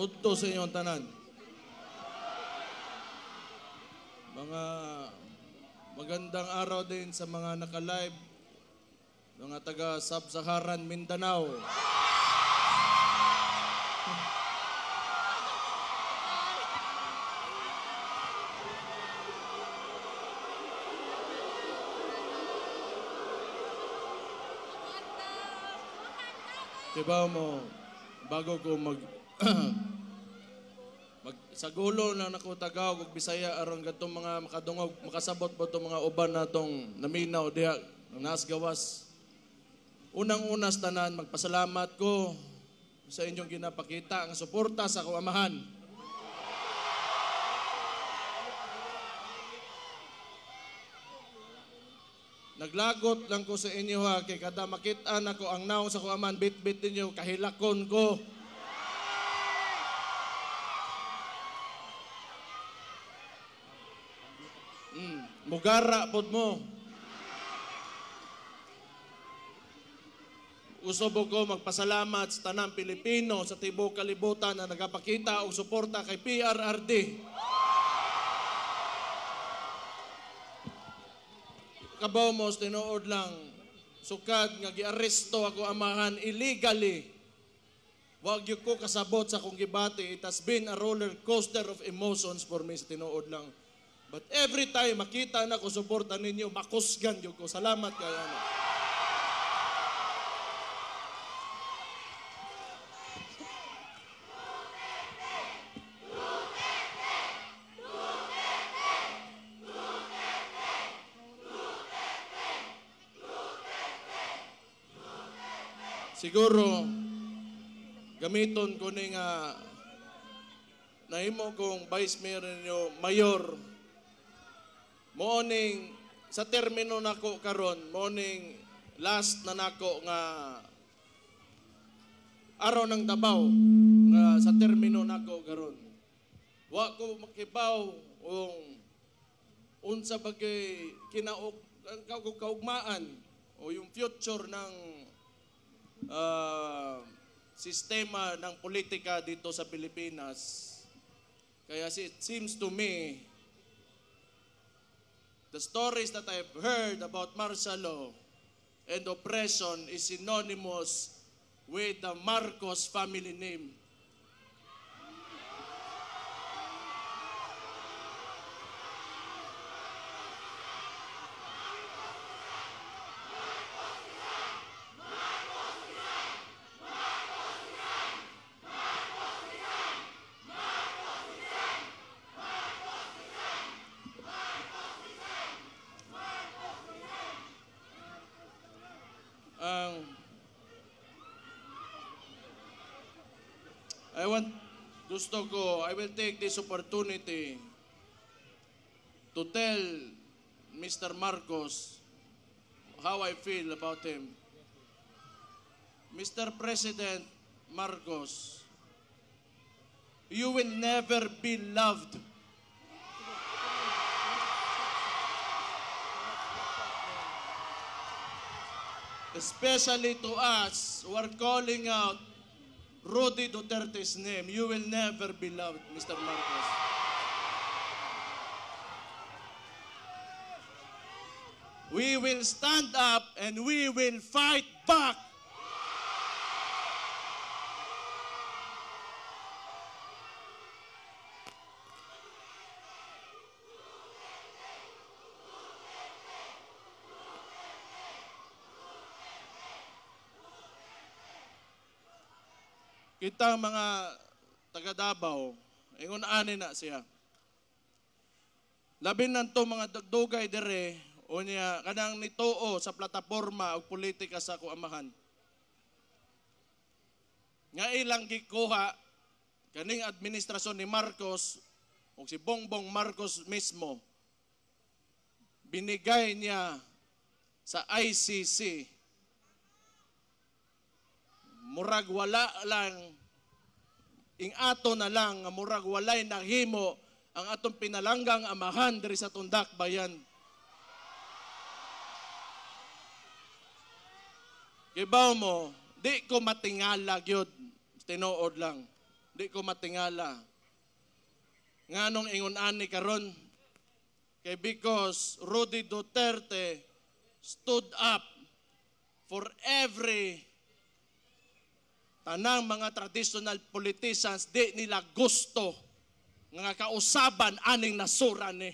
Udto sa inyong tanan. Mga magandang araw din sa mga naka-live, mga taga Sub-Saharan Mindanao. Diba mo, bago ko sagulo na nako Tagaw ug Bisaya aron gadtong mga makadungog makasabot po itong mga uban natong naminaw diha nas gawas. Unang-unas tanan magpasalamat ko sa inyong ginapakita ang suporta sa akong amahan. Naglagot lang ko sa inyo ha, kay kada makita nako ang naong sa akong amahan, bit-bit ninyo, kahilakon ko. Mugara pod mo. Usob ko magpasalamat sa tanang Pilipino sa tibuok kalibutan na nagapakita og suporta kay PRRD. Kabaw mo, tinuod lang, sukad nga giaresto ako amahan illegally. Wag yung ko kasabot sa kong gibati. It has been a roller coaster of emotions for me sa tinuod lang. But every time makita na ko suporta ninyo, makusgan yung ko. Salamat kayo. Siguro, gamiton ko ni nga nahimo kong Vice Mayor ninyo, Mayor, morning, sa termino nako karon, morning, last na nako nga araw ng Davao, nga sa termino nako karon. Wa ko makibaw unsa bagay kaugmaan o yung future ng sistema ng politika dito sa Pilipinas. Kaya it seems to me the stories that I've heard about martial law and oppression is synonymous with the Marcos family name. I will take this opportunity to tell Mr. Marcos how I feel about him. Mr. President Marcos, you will never be loved. Especially to us who are calling out Rudy Duterte's name, you will never be loved, Mr. Marcos. We will stand up and we will fight back. Kita mga taga Davao, ingon ani na siya. Labi nanto mga dugdugay dire o niya kanang nituo sa plataporma o politika sa kuamahan. Nga ilang gikuha kaning administrasyon ni Marcos o si Bongbong Marcos mismo, binigay niya sa ICC. Murag wala lang, ato na lang, murag walay nahimo ang atong pinalanggang amahan diri sa Tundak Bayan. Kibaw mo, di ko matingala gyud, tinuod lang. di ko matingala. Nganong ingon ani karon kay because Rudy Duterte stood up for every tanang mga traditional politicians di nila gusto nga kausaban aning nasura ni.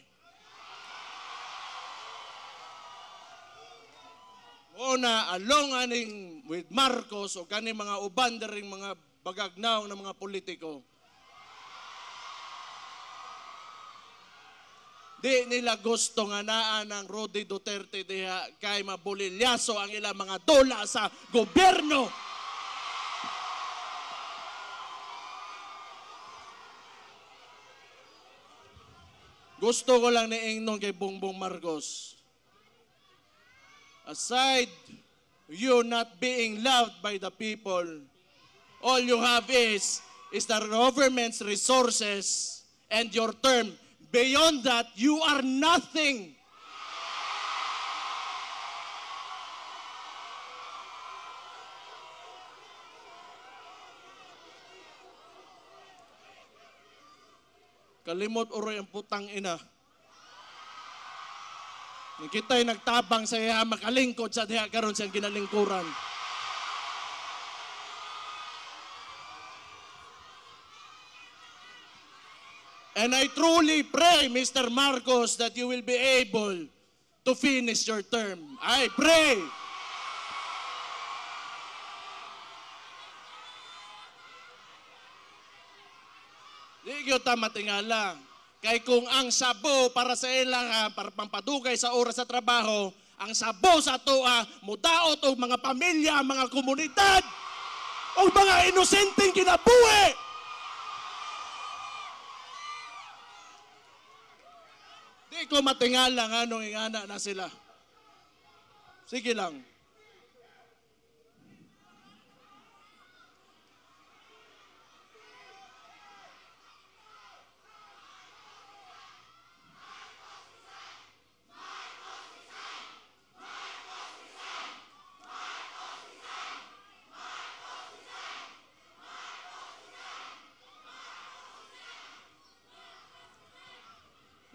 Una, along aning with Marcos o kani mga uban ring mga bagagnaw ng mga politiko. Di nila gusto nga naa ng Rudy Duterte diha kay mabulilyaso ang ilang mga dola sa gobyerno. Gusto ko lang niingnon kay Bongbong Marcos. Aside you not being loved by the people, all you have is the government's resources and your term. Beyond that, you are nothing. Kalimot oroy ang putang ina. Nang kita'y nagtabang sa iya makalingkod sa diha karon siyang ginalingkuran. And I truly pray, Mr. Marcos, that you will be able to finish your term. I pray. Di ko ta matingala. Kay kung ang sabo para sa ilang para pampadugay sa oras sa trabaho, ang sabo sa atoa, mudaot og mga pamilya, mga komunidad, o mga inosenteng kinabuhi. Di ko matingala nga nung ingana na sila. Sige lang.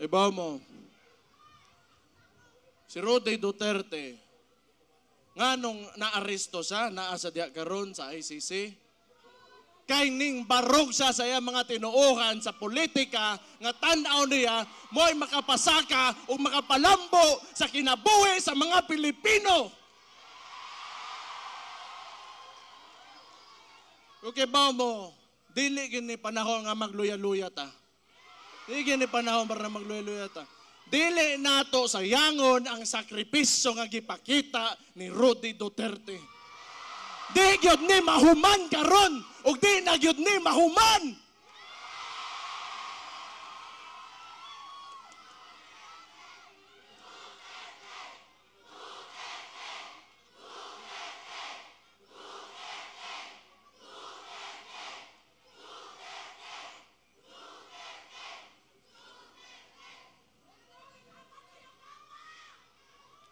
Iba mo, si Rudy Duterte, nga nung naaresto siya, naa sa diha karon sa ICC, kay ning barog siya sa iya mga tinuohan sa politika, nga tan-aw niya, mo'y makapasaka o makapalambo sa kinabuhi sa mga Pilipino. Okay ba mo, dili gini panahon nga magluya-luya ta. Dili gini panahon para magluya-luya ta. Dili nato sayangon ang sakripisyo nga gipakita ni Rudy Duterte. Di gyud ni mahuman karon ug di na gyud ni mahuman.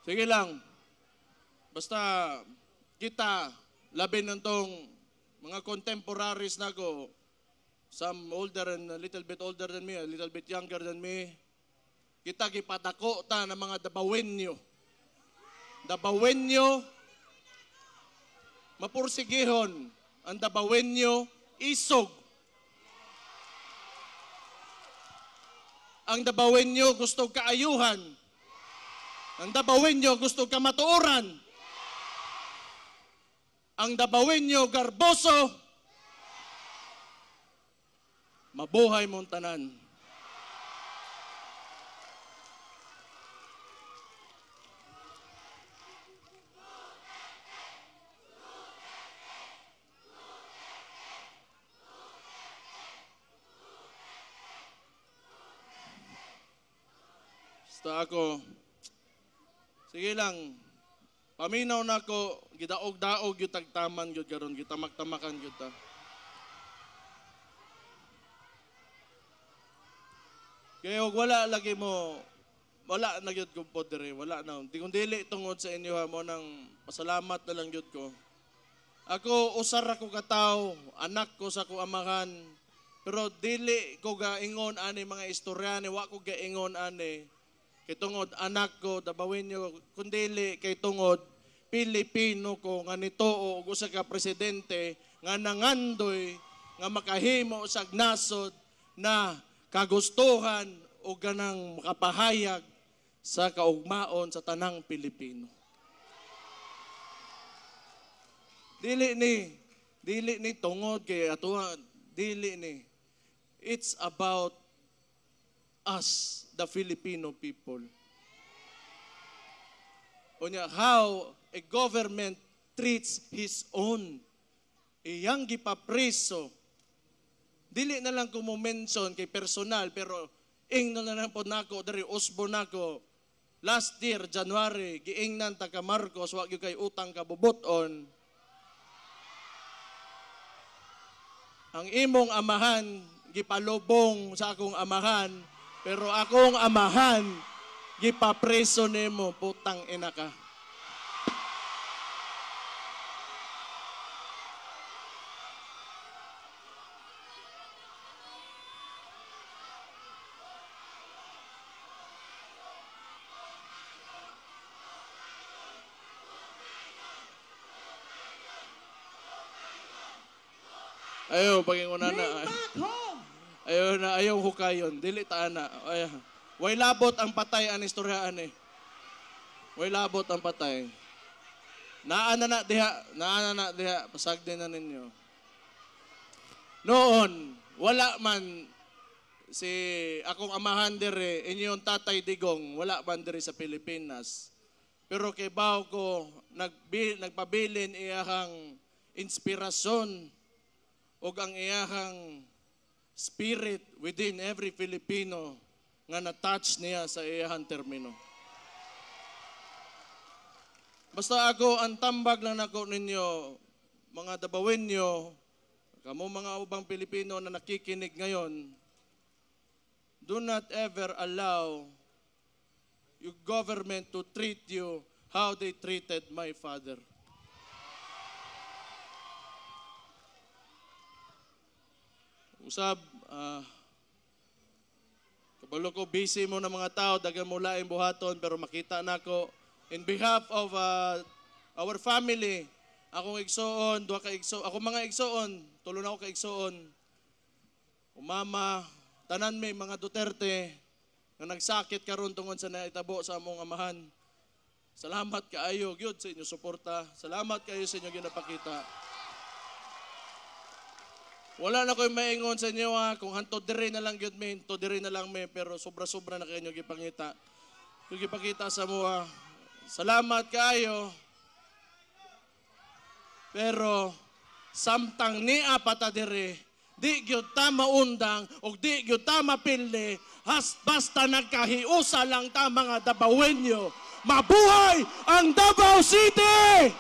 Sige lang. Basta kita, labi ng tong mga contemporaries na ko, some older and a little bit older than me, a little bit younger than me, kita gipadako ta ng mga dabawenyo. Dabawenyo, mapursigihon. Ang dabawenyo, isog. Ang dabawenyo, gusto kaayuhan. Ang dabawenyo gusto ka matuoran. Ang dabawenyo garboso. Mabuhay mong tanan. Basta ako, sige lang, paminaw na ko, gidaog-daog yung tagtaman yun karon, gitamak-tamakan yun ta. Kaya wala lagi mo, wala na yun ko po dire, wala na. Di kong dili tungod sa inyo ha, mo nang pasalamat na lang yun ko. Ako, usar ako katao, anak ko sa ko amahan, Pero dili ko gaingon ani mga istoryane, wa ko gaingon ani kay tungod anak ko Dabawenyo, kundili kay tungod Pilipino ko nga nituo og usa ka presidente nga nangandoy nga makahimo sa nasod na kagustuhan o ganang makapahayag sa kaugmaon sa tanang Pilipino. Dili ni tungod kay atuwa, dili ni. It's about us, the Filipino people. Unya, how a government treats his own. Iyang gipapriso. Dili na lang ko mo mention kay personal, pero ingnon na lang po nako, dari usbo nako. Last year, January, giingnan ta ka Marcos, wag yung kay utang ka bubuton. Ang imong amahan, gipalubong sa akong amahan, pero akong amahan, gipapreso nimo, putang ina ka. Ayaw, paginguna na. Ayaw hukayon. Dili ta na. Way labot ang patay ang istoryaan eh. Way labot ang patay. Naana na diha. Pasag din na ninyo. Noon, wala man si akong amahan dire, inyong tatay Digong, wala man dire sa Pilipinas. Pero kay baw ko, nagpabilin iyahang inspirasyon o ang iyahang spirit within every Filipino nga na-touch niya sa iyahang termino. Basta ako, ang tambag lang nako ninyo, mga Dabawenyo, kamo mga ubang Pilipino na nakikinig ngayon, do not ever allow your government to treat you how they treated my father. Usab, kabalo ko, busy mo na mga tao, dagan mo laing buhaton, pero makita na ko, in behalf of our family, akong igsoon, ako mga igsoon, tulo na ako ka igsoon, umama, tanan may mga Duterte, na nagsakit karon tungod sa naitabo sa among amahan. Salamat kaayo, gyud sa inyo suporta. Salamat kayo sa inyo ginapakita. Wala na ko'y maingon sa inyo kung hanto dire na lang gyud me, hanto dire na lang me, pero sobra-sobra na kayo gipangita. Yung gipakita sa mga, salamat kayo. Pero samtang niya pata dire, di gyud ta maundang o di gyud ta mapili, basta nagkahiusa lang ta mga Dabawenyo. Mabuhay ang Davao City!